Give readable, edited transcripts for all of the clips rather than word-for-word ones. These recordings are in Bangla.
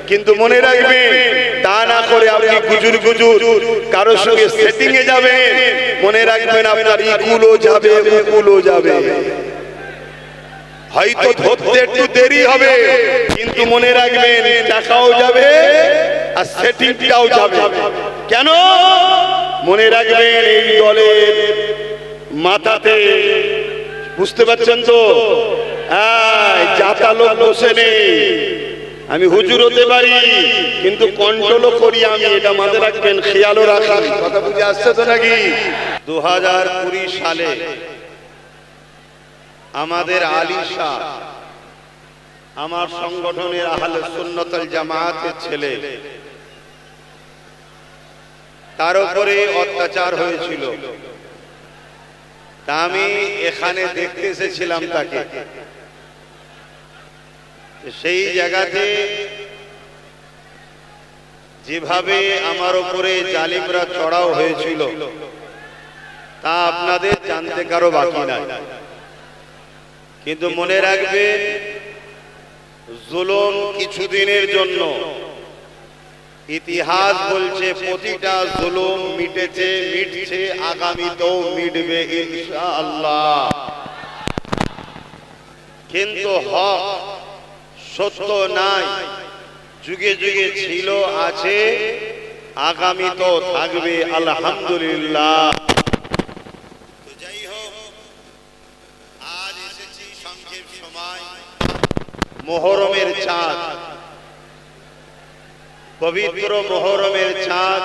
কিন্তু মনে রাখবেন তা না করে আপনি গুজুর গুজুর কারোর সঙ্গে সেটিং এ যাবেন, মনে রাখবেন আপনার ইকুলও যাবে উকুলও যাবে। হয়তো ধরতে একটু দেরি হবে, কিন্তু মনে রাখবেন টাকাও যাবে আর সেটিংটাও যাবে। কেন? মনে রাখবেন এই দলের মাথাতে, বুঝতে পারছেন তো, জাতা লোক বসে নেই। আমি হুজুর হতে পারি কিন্তু কন্ট্রোলও করি আমি, এটা মাথায় রাখবেন, খেয়ালও রাখি। কথা বুঝে আসছে তো নাকি? 2020 সালে আমাদের আলী শাহ, আমার সংগঠনের আহলে সুন্নাত ওয়াল জামাতের ছেলে, তার উপরে অত্যাচার হয়েছিল। তা আমি এখানে দেখতে এসেছিলাম তাকে। সেই জায়গাতে যেভাবে আমার উপরে জালিমরা চড়াও হয়েছিল তা আপনাদের জানতে কারো বাকি নাই। কিন্তু মনে রাখবেন জুলুম কিছুদিনের জন্য, ইতিহাস বলছে প্রতিটা জুলুম মিটেছে, মিটছে, আগামীতেও মিটবে ইনশাআল্লাহ। কিন্তু হক সত্য নাই, যুগে যুগে ছিল, আছে, আগামীতেও থাকবে আলহামদুলিল্লাহ। তো যাই হোক, আজ এসেছি সংক্ষেপ সময়, মুহররমের চাঁদ, পবিত্র মুহররমের চাঁদ,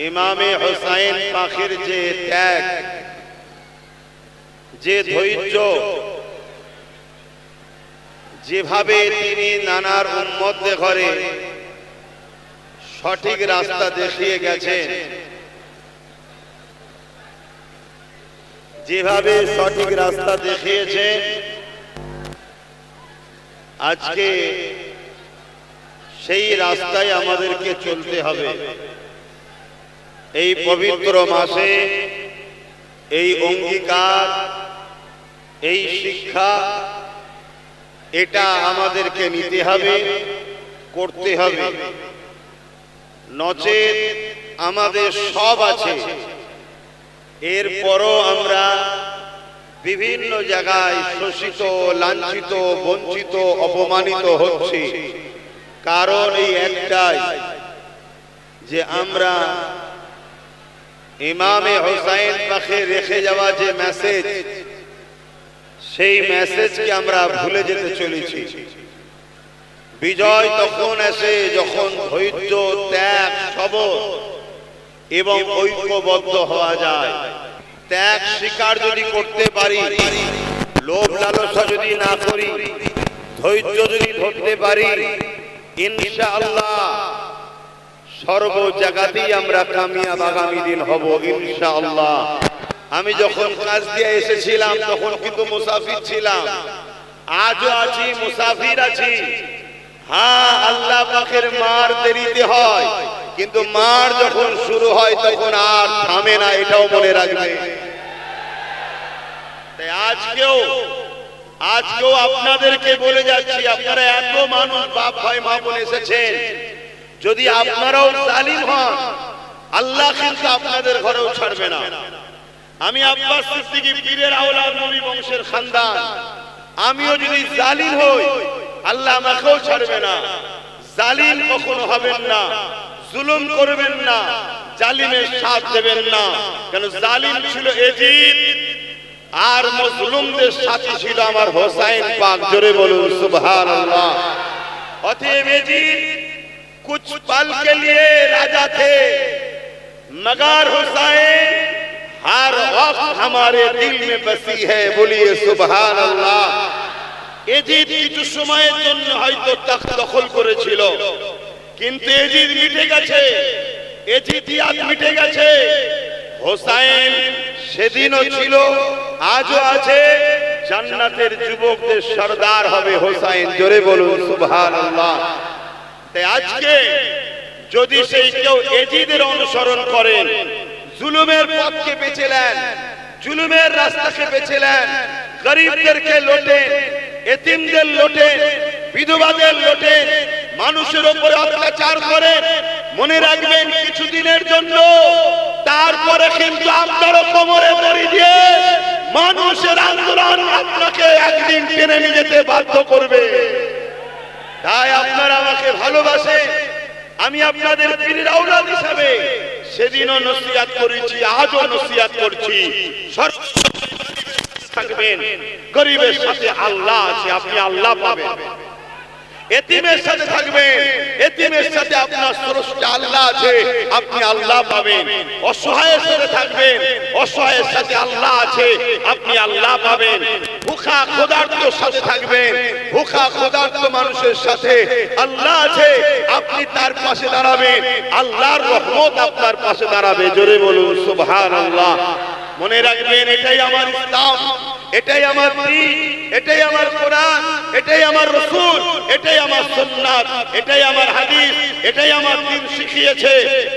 ইমামে হুসাইন পাখির যে ত্যাগ, যে ধৈর্য, যেভাবে তিনি নানার উম্মতদের ঘরে সঠিক রাস্তা দেখিয়ে গেছেন, যেভাবে সঠিক রাস্তা দেখিয়েছেন, আজকে সেই রাস্তায় আমাদেরকে চলতে হবে। এই পবিত্র মাসে এই অঙ্গীকার, এই শিক্ষা, এটা আমাদেরকে নিতে হবে, করতে হবে। নচেত আমাদের সব আছে, এরপরও আমরা বিভিন্ন জায়গায় শোষিত, লাঞ্ছিত, বঞ্চিত, অপমানিত হচ্ছি। কারণ এই একটাই যে আমরা ইমামে হুসাইন পাখে রেখে যাওয়া যে মেসেজ, সেই মেসেজকে আমরা ভুলে যেতে চলেছি। বিজয় তখন আসে যখন ধৈর্য, ত্যাগ, সবর এবং ঐক্যবদ্ধ হওয়া যায়। ত্যাগ স্বীকার যদি করতে পারি, লোভ লালসা যদি না করি, ধৈর্য যদি ধরতে পারি, ইনশাআল্লাহ সর্ব জায়গাতেই আমরা কামিয়াব আগামী দিন হব ইনশাআল্লাহ। আমি যখন কাজ দিয়ে এসেছিলাম তখন কিন্তু মুসাফির ছিলাম, আজও আছি, মুসাফির আছি। হ্যাঁ, আল্লাহ পাকের মার দেরিতে হয়, কিন্তু মার যখন শুরু হয় তখন আর থামে না, এটাও মনে রাখবে। তাই আজকেও আপনাদেরকে বলে যাচ্ছি, আপনারা এত মানুষ বাপ ভাই মা বোন এসেছেন, যদি আপনারাও জালিম হন, আল্লাহ কিন্তু আপনাদের ঘরেও ছাড়বে না। আমি আব্বাস সিদ্দিকী পীরের আওলাদ, নবী বংশের খানদান, আমিও যদি জালিম হই, আল্লাহ আমাকেও ছাড়বে না। জালিম কখনো হবেন না, জুলুম করবেন না, জালিমের সাথ দেবেন না। কেন? জালিম ছিল এজিদ, আর মজলুমদের সাথী ছিল আমার হোসাইন পাক। জোরে বলুন সুবহানাল্লাহ। অতএব এজিদ कुछ पल के लिए राजा थे, मगर हुसैन हर वक्त हमारे दिल में बसी है। बोलिए सुभान अल्लाह। এজিদ কিছু সময়ের জন্য হয়তো তখ্ত দখল করেছিল, কিন্তু এজিদ মিটে গেছে, এজিদিয়াত মিটে গেছে। হোসাইন সেদিনও ছিল, আজও আছে, জান্নাতের যুবকদের সরদার হবে হোসাইন। জোরে বলুন সুবহানাল্লাহ। তাই আজকে যদি সেই কেউ এজিদের অনুসরণ করেন, জুলুমের পথকে বেছে নেন, জুলুমের রাস্তাকে বেছে নেন, গরিবদেরকে লোটেন, এতিমদের লোটেন, বিধবাদের লোটেন, মানুষের উপরে অত্যাচার করেন, মনে রাখবেন কিছুদিনের জন্য, তারপরে কিন্তু আপনারও কোমরে দড়ি দিয়ে মানুষের আন্দোলন আপনাকে একদিন টেনে নিয়ে যেতে বাধ্য করবে। তাই আপনারা আমাকে ভালোবাসেন, আমি আপনাদের পীরের আওলাদ হিসাবে সেদিনও নসিহত করেছি, আজও নসিহত করছি, থাকবেন গরিবের সাথে আল্লাহ আছে, আপনি আল্লাহ পাবেন। এতিমের সাথে থাকবেন, এতিমের সাথে আপনার স্রষ্টা আল্লাহ আছে, আপনি আল্লাহ পাবেন। অসহায়ের সাথে থাকবেন, অসহায়ের সাথে আল্লাহ আছে, আপনি আল্লাহ পাবেন। ভুখা ক্ষুধার্তর সাথে থাকবেন, ভুখা ক্ষুধার্ত মানুষের সাথে আল্লাহ আছে, আপনি তার পাশে দাঁড়াবেন, আল্লাহর রহমত আপনার পাশে দাঁড়াবে। জোরে বলুন সুবহানাল্লাহ। মনে রাখবেন, এটাই আমার ইসলাম, এটাই আমার দ্বীন, এটাই আমার কোরআন, এটাই আমার রাসূল, এটাই আমার সুন্নাত, এটাই আমার হাদিস, এটাই আমার দ্বীন শিখিয়েছে।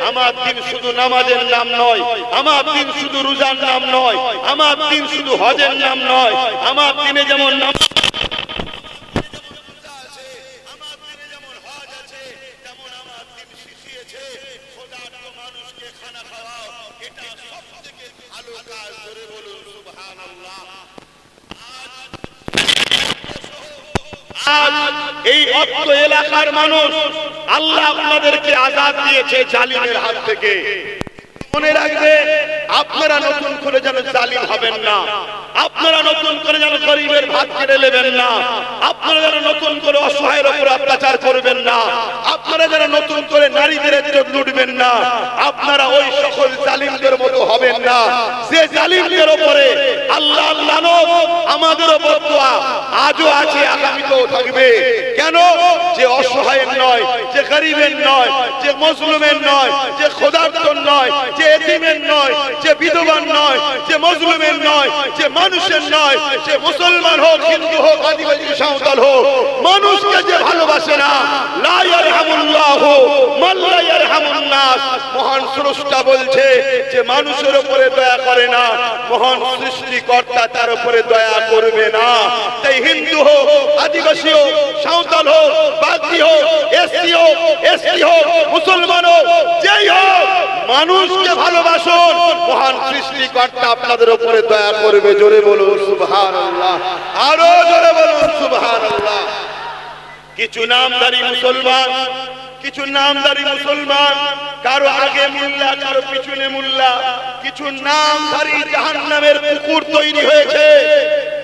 আমার দ্বীন শুধু নামাজের নাম নয়, আমার দ্বীন শুধু রোজার নাম নয়, আমার দ্বীন শুধু হজের নাম নয়। আমার দ্বীনে যেমন নাম এই অত্র এলাকার মানুষ, আল্লাহ আপনাদেরকে আজাদ দিয়েছে জালিমের হাত থেকে। মনে রাখবেন, আপনারা নতুন করে যেন জালিম হবেন না, আপনারা নতুন করে যেন গরিবের ভাত কেড়ে নেবেন না, আপনারা যেন নতুন করে অসহায়ের উপর অত্যাচার করবেন না, আপনারা যেন নতুন করে নারীদের ইজ্জত লুটবেন না, আপনারা ওই সকল জালিমদের মতো হবেন না যে জালিমদের উপরে আল্লাহ লানত আমাদের উপর দোয়া আজও আছে, আগামীতেও থাকবে। কেন? যে অসহায়ের নয়, যে গরিবের নয়, যে মজলুমের নয়, যে ক্ষুধার্তর নয়, যে এতিমের নয়, যে বিধবার নয়, যে মজলুমের নয়, যে মানুষের নয়, সে মুসলমান হোক, হিন্দু হোক, আদিবাসী সাঁওতাল হোক, মানুষকে যে ভালোবাসে না, লা ইয়ারহামুল্লাহু মান লা ইয়ারহামুন নাস। মহান স্রষ্টা বলছে যে মানুষের উপরে দয়া করে না, মহান সৃষ্টিকর্তা তার উপরে দয়া করবে না। তাই হিন্দু হোক, আদিবাসী হোক, সাঁওতাল হোক, বাগদি হোক, এসসি হোক, এসটি হোক, মুসলমান হোক, যেই হোক, মানুষকে ভালোবাসুন, মহান সৃষ্টিকর্তা আপনাদের উপরে দয়া করবে। জোরে বলুন সুবহানাল্লাহ, আরো জোরে বলুন সুবহানাল্লাহ। কিছু নামধারী মুসলমান, কিছু নামধারী মুসলমান, কারো আগে মুল্লা, কারো পিছনে মুল্লা, কিছু নামধারী জাহান্নামের পুকুর তৈরি হয়েছে,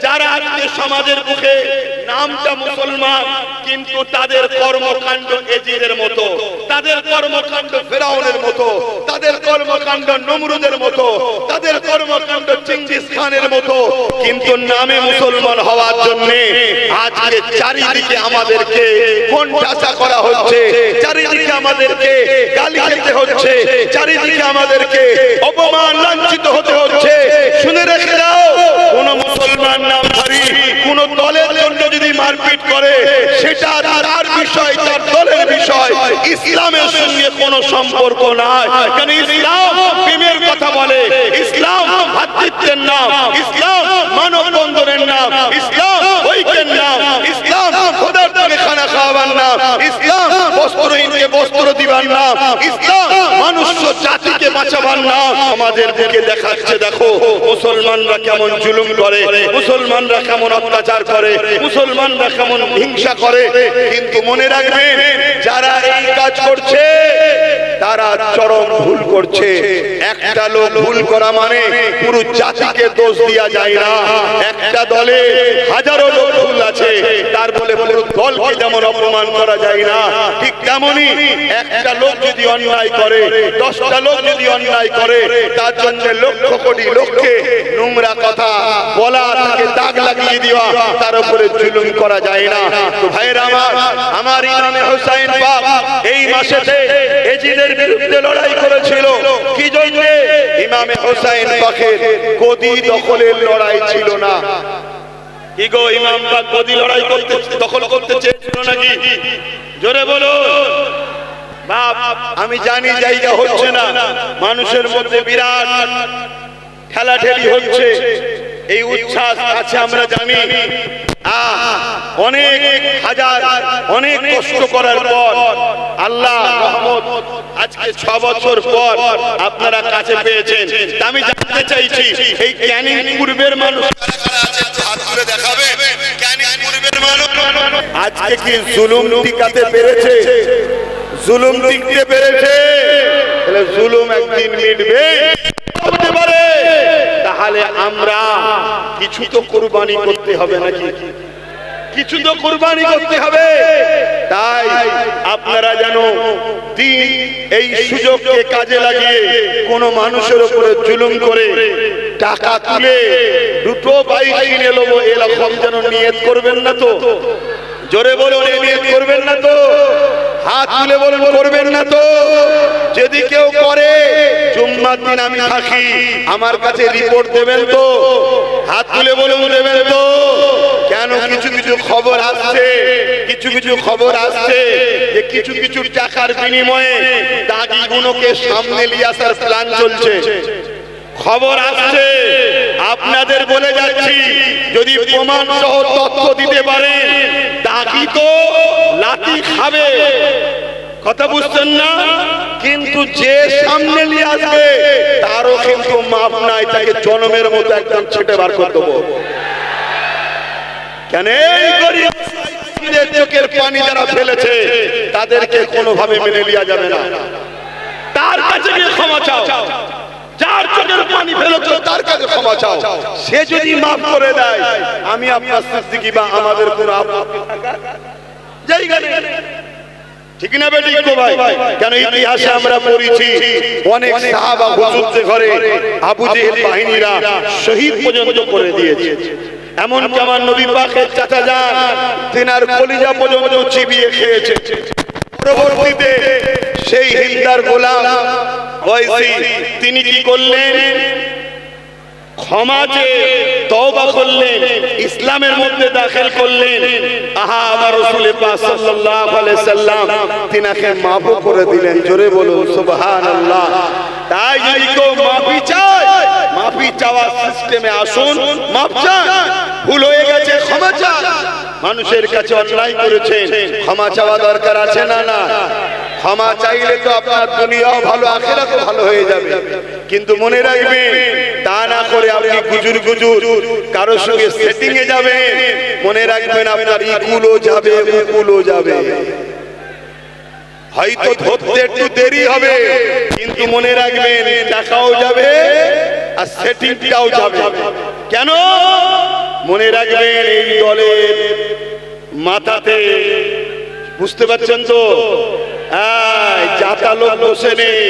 যারা আজকে সমাজের মুখে নামটা মুসলমান, কিন্তু তাদের কর্মকাণ্ড এজিদের মতো, তাদের কর্মকাণ্ড ফেরাউনের মতো, তাদের কর্মকাণ্ড নমরুদের মতো, তাদের কর্মকাণ্ড চেঙ্গিস খানের মতো। কিন্তু নামে মুসলমান হওয়ার জন্য আজকে চারিদিকে আমাদেরকে কোণঠাসা করা হচ্ছে, চারিদিকে আমাদেরকে গালি খেতে হচ্ছে, চারিদিকে আমাদেরকে অপমান লাঞ্ছিত হতে হচ্ছে। শুনে রেখে দাও, কোন মুসলমান নামধারী কোন দলের জন্য যদি মারপিট করে, সেটা তার বিষয়, তার দলের বিষয়, ইসলামের সঙ্গে কোনো সম্পর্ক নাই। কারণ ইসলাম প্রেমের কথা বলে, ইসলাম ভাতৃত্বের নাম, ইসলাম মানব বন্ধনের নাম, ইসলাম ঐক্যের নাম, ইসলাম খোদার থেকে খানা খাওয়াবার নাম, ইসলাম বস্ত্রহীনকে বস্ত্র দিবার নাম, ইসলাম মানুষ জাতিকে বাঁচাবার নাম। আমাদের দিকে দেখাচ্ছে, দেখো মুসলমানরা কেমন জুলুম করে, মুসলমানরা কেমন অত্যাচার করে, মুসলমানরা কেমন হিংসা করে। কিন্তু মনে রাখবেন, যারা এই কাজ করছে তারা চরম ভুল করছে। একটা লোক ভুল করা মানে পুরো জাতিকে দোষ দেওয়া যায় না। একটা দলে হাজারো লোক ভুল আছে, তার বলে পুরো দলকে যেমন অপমান করা যায় না, ঠিক তেমনি একটা লোক যদি অন্যায় করে, 10টা লোক যদি অন্যায় করে, তার জন্য লক্ষ কোটি লোককে নোংরা কথা বলা, তাকে দাগ লাগিয়ে দেওয়া, তার উপরে জুলুম করা যায় না। তো ভাইরা আমার ইমামে হুসাইন পাক এই মাসেতে এজিদের বিরুদ্ধে লড়াই করেছিল। কি জন্য? ইমামে হুসাইন পাকের গদি দখলের লড়াই ছিল না। কি গো, ইমাম পাক গদি লড়াই করতে, দখল করতে চেয়েছিল নাকি? জোরে বলো। বাপ, আমি জানি জায়গা হচ্ছে না, মানুষের মধ্যে বিরাট ঠেলাঠেলি হচ্ছে, এই উচ্ছ্বাস আছে আমরা জানি। অনেক হাজার অনেক কষ্ট করার পর আল্লাহ রহমত আজকে 6 বছর পর আপনারা কাছে পেয়েছেন। আমি জানতে চাইছি এই ক্যানিং পূর্বের মানুষ দেখাবে, ক্যানিং পূর্বের মানুষ আজকে কি জুলুম টিকাতে পেরেছে? জুলুম টিকতে পেরেছে? তাহলে জুলুম একদিন মিটবে হতে পারে। তাহলে আমরা কিছু তো কুরবানি করতে হবে নাকি? কিছু তো কুরবানি করতে হবে। তাই আপনারা যেন দিন এই সুযোগকে কাজে লাগিয়ে কোন মানুষের উপরে জুলুম করে টাকা তুলে দুটো বাইক কিনে নেবো এরকম যেন নিয়ত করবেন না তো। জোরে বলুন, নিয়ত করবেন না তো। হাত তুলে বলুন, করবেন না তো। যদি কেউ করে জুম্মার দিন আমি থাকি, আমার কাছে রিপোর্ট দেবেন তো? হাত তুলে বলুন, দেবেন তো? কেন কিছু কিছু খবর আসছে, কিছু কিছু খবর আসছে যে কিছু কিছু টাকার বিনিময়ে দাগিগুলোকে সামনে নিয়ে আসার প্ল্যান চলছে। খবর আসছে, আপনাদের বলে যাচ্ছি, যদি প্রমাণ সহ তথ্য দিতে পারেন দাগি তো লাঠি খাবে। কথা বুঝছেন না? কিন্তু যে সামনে নিয়ে আসবে তারও কিন্তু মাপ নাই, তাকে জনমের মতো একদম ছেটে বার করে দেবো। কেন এই গরিব চোখের পানি যারা ফেলেছে তাদেরকে কোনোভাবে মেনে নেওয়া যাবে না। তার কাছে গিয়ে ক্ষমা চাও। যার চোখের পানি ফেলেছে তার কাছে ক্ষমা চাও। সে যদি মাফ করে দেয়, আমি আপনার সিদ্দিকী বা আমাদের কোনো আপত্তি থাকার জায়গা নেই। ঠিক না বেটি গো ভাই? কেন ইতিহাসে আমরা পড়েছি অনেক সাহাবা হুজুরদের ঘরে আবু জেহেল বাহিনীরা শহীদ পর্যন্ত করে দিয়েছে। এমন কি আমার নবী পাকের চাচা যান তিনার কলিজা পর্যন্ত চিবিয়ে খেয়েছে। পরবর্তীতে সেই হিন্দার গোলাম ওয়াইসি তিনি কি করলেন? ক্ষমা চেয়ে তওবা করলেন, ইসলামের মধ্যে দাখিল করলেন। আহা, আমার রাসূল পাক সাল্লাল্লাহু আলাইহি সাল্লাম তিনাকে মাফ করে দিলেন। জোরে বলুন সুবহানাল্লাহ। তাই যদি কেউ মাফি চায়, মাফি চাওয়ার সিস্টেমে আসুন, মাফ চান। ভুল হয়ে গেছে ক্ষমা চান। মানুষের কাছে অন্যায় করেছেন, ক্ষমা চাওয়া দরকার আছে না? না, ক্ষমা চাইলে তো আপনার দুনিয়াও ভালো আখিরাতও ভালো হয়ে যাবে। কিন্তু মনে রাখবেন, তা না করে আপনি গুজুর গুজুর কারো সঙ্গে সেটিং এ যাবেন, মনে রাখবেন আপনার ইকুলও যাবে, উকুলও যাবে। হয়তো ধরতে একটু দেরি হবে, কিন্তু মনে রাখবেন টাকাও যাবে আর সেটিংটাও যাবে। কেন? মনে রাখবেন এই দলের মাথাতে, বুঝতে পারছেন তো, জাতা লোক বসে নেই।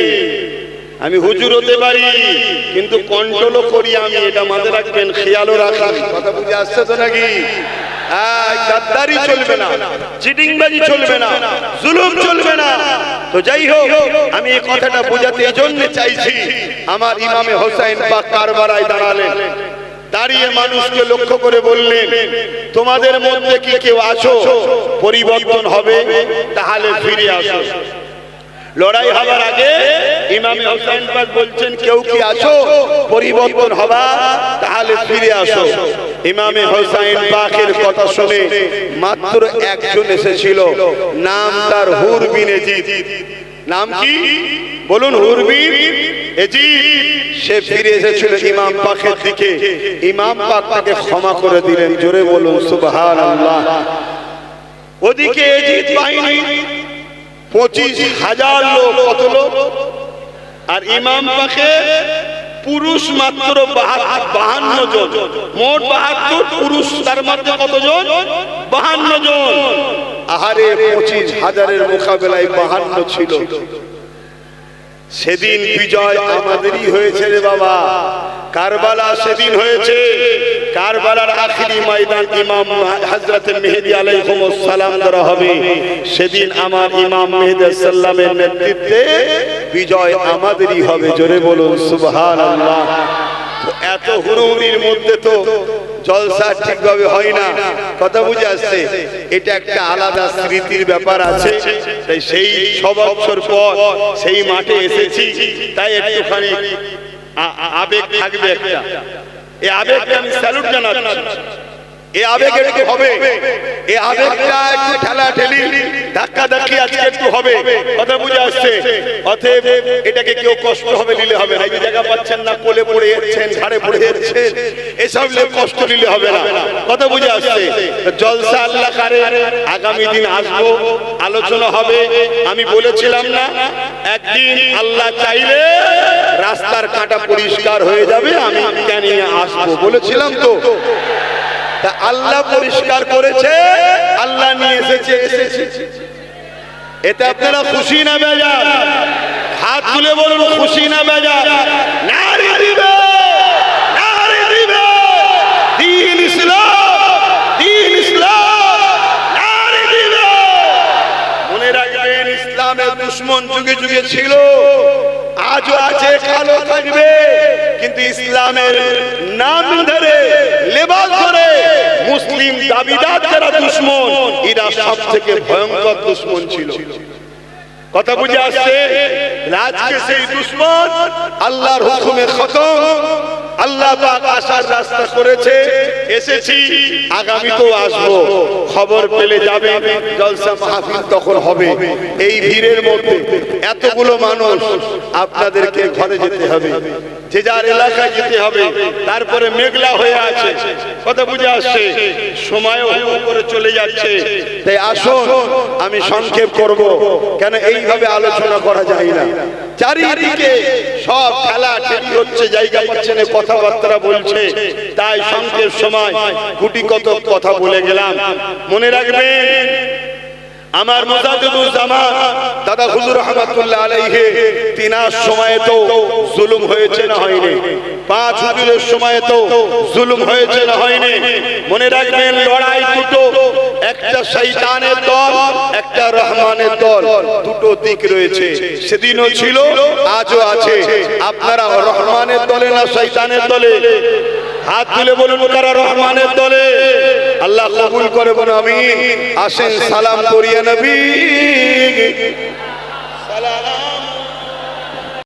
আমি হুজুর হতে পারি কিন্তু কন্ট্রোলও করি আমি, এটা মাথায় রাখবেন, খেয়ালও রাখেন। কথা বুঝে আসছে তো নাকি? গাদ্দারি চলবে না, চিটিংবাজি চলবে না, জুলুম চলবে না। তো যাই হোক, আমি এই কথাটা বোঝাতে এই জন্য চাইছি, আমার ইমামে হোসেন পাক কারবালায় দাঁড়ালেন, দাঁড়িয়ে মানুষকে লক্ষ্য করে বললেন, তোমাদের মধ্যে কি কেউ আছো পরিবর্তন হবে? তাহলে ফিরে আসো। লড়াই হবার আগে ইমামে হোসেন পাক বলছেন, কেউ কি আছো পরিবর্তন হবা? তাহলে ফিরে আসো। ইমামে হোসেন পাকের কথা শুনে মাত্র একজন এসেছিল, নাম তার হুর বিন এজিদ। নাম কি বলুন? হুর বিন এজিদ। সে ফিরে এসেছিল ইমাম পাকের দিকে। ইমাম পাক তাকে ক্ষমা করে দিলেন। জোরে বলুন সুবহানাল্লাহ। ওদিকে এজিদ বাহিনী 25,000 লোক, কত লোক? আর ইমাম পাকে পুরুষ মাত্র 52 জন, মোট 72 পুরুষ, তার মধ্যে কতজন? 52 জন। আহারে, 25,000-এর মোকাবেলায় 52 ছিল। সেদিন বিজয় আমাদেরই হয়েছে রে বাবা। কারবালা সেদিন হয়েছে। কারবালার আখিরি ময়দান ইমাম হযরত মেহেদী আলাইহিস সালাম দ্বারা হবে। সেদিন আমার ইমাম মেহেদী সাল্লামের নেতৃত্বে বিজয় আমাদেরই হবে। জোরে বলুন সুবহানাল্লাহ। এত হুড়ুহুড়ির মধ্যে তো জলসা ঠিকভাবে হয় না। কথা বুঝে আসছে? এটা একটা আলাদা স্মৃতির ব্যাপার আছে। তাই সেই 6 বছর পর সেই মাঠে এসেছি, তাই একটুখানি আবেগ থাকবে একটা। এই আবেগকে আমি স্যালুট জানাচ্ছি। এই আবেগ একটু হবে, এই আবেগটা একটু ঠেলাঠেলি ধাক্কাধাক্কি আজকে একটু হবে, কথা বুঝে আসছে। অতএব এটাকে কেউ কষ্ট হবে নিলে হবে না। এই জায়গা পাচ্ছেন না, কোলে পড়ে যাচ্ছেন, ঘাড়ে পড়ে যাচ্ছেন, এসব নিয়ে কষ্ট নিলে হবে না, কথা বুঝে আসছে। জলসা আল্লাহ করে, আগামী দিন আসবো, আলোচনা হবে। আমি বলেছিলাম না একদিন আল্লাহ চাইলে রাস্তার কাঁটা পরিষ্কার হয়ে যাবে, আমি কেন আসবো বলেছিলাম তো। তা আল্লাহ পরিষ্কার করেছে, আল্লাহ নিয়ে এসেছে। এতে আপনারা খুশি না বেজার? হাত তুলে বলুন খুশি না বেজার? নারী দিবে, নারী দিবে, দ্বীন ইসলাম, দ্বীন ইসলাম, নারী দিবে। মনে রাখবেন ইসলামের দুশমন যুগে যুগে ছিল, আজও আছে, কালো থাকবে, কিন্তু ইসলামের নাম ধরে লেবাস ধরে মুসলিম দাবিদার যারা দুশমন, এরা সব থেকে ভয়ঙ্কর দুশমন ছিল, কথা বুঝে আসছে। আজকে সেই দুশমন আল্লাহর হুকুমে খতম, আল্লাহ পাক আসার রাস্তা করেছে, এসেছি, আগামীতেও আসবো। খবর পেলে যাবে, জলসা মাহফিল তখন হবে। এই ভিড়ের মধ্যে এতগুলো মানুষ, আপনাদেরকে ঘরে যেতে হবে, যে যার এলাকায় যেতে হবে। তারপরে মেঘলা হয়ে আছে, কথা বুঝে আসছে, সময়ও করে চলে যাচ্ছে। তাই আসুন, আমি সংক্ষেপ করব, কেন এইভাবে আলোচনা করা যায় না। চারিদিকে সব খেলা ঠেলি হচ্ছে, জায়গা পাচ্ছে না, কথাবার্তা বলছে, তাই সংক্ষেপ সময় গুটি কত কথা বলে গেলাম। মনে রাখবেন আমার মুজাদ্দিদুজ্জামান দাদা হুজুর রহমাতুল্লাহ আলাইহি, তিনার সময়ে তো জুলুম হয়েছে না হয়নি? পাঁচ হুজুরের সময়ে তো জুলুম হয়েছে না হয়নি? মনে রাখবেন লড়াই দুটো, একটা শয়তানের দল, একটা রহমানের দল, দুটো দিক রয়েছে। সেদিনও ছিল, আজও আছে। আপনারা রহমানের দলে না শয়তানের দলে? হাত তুলে বলুন কারা রহমানের দলে? আল্লাহ কবুল করে বলুন আমিন। আসেন সালাম করিয়া নবী সালাম।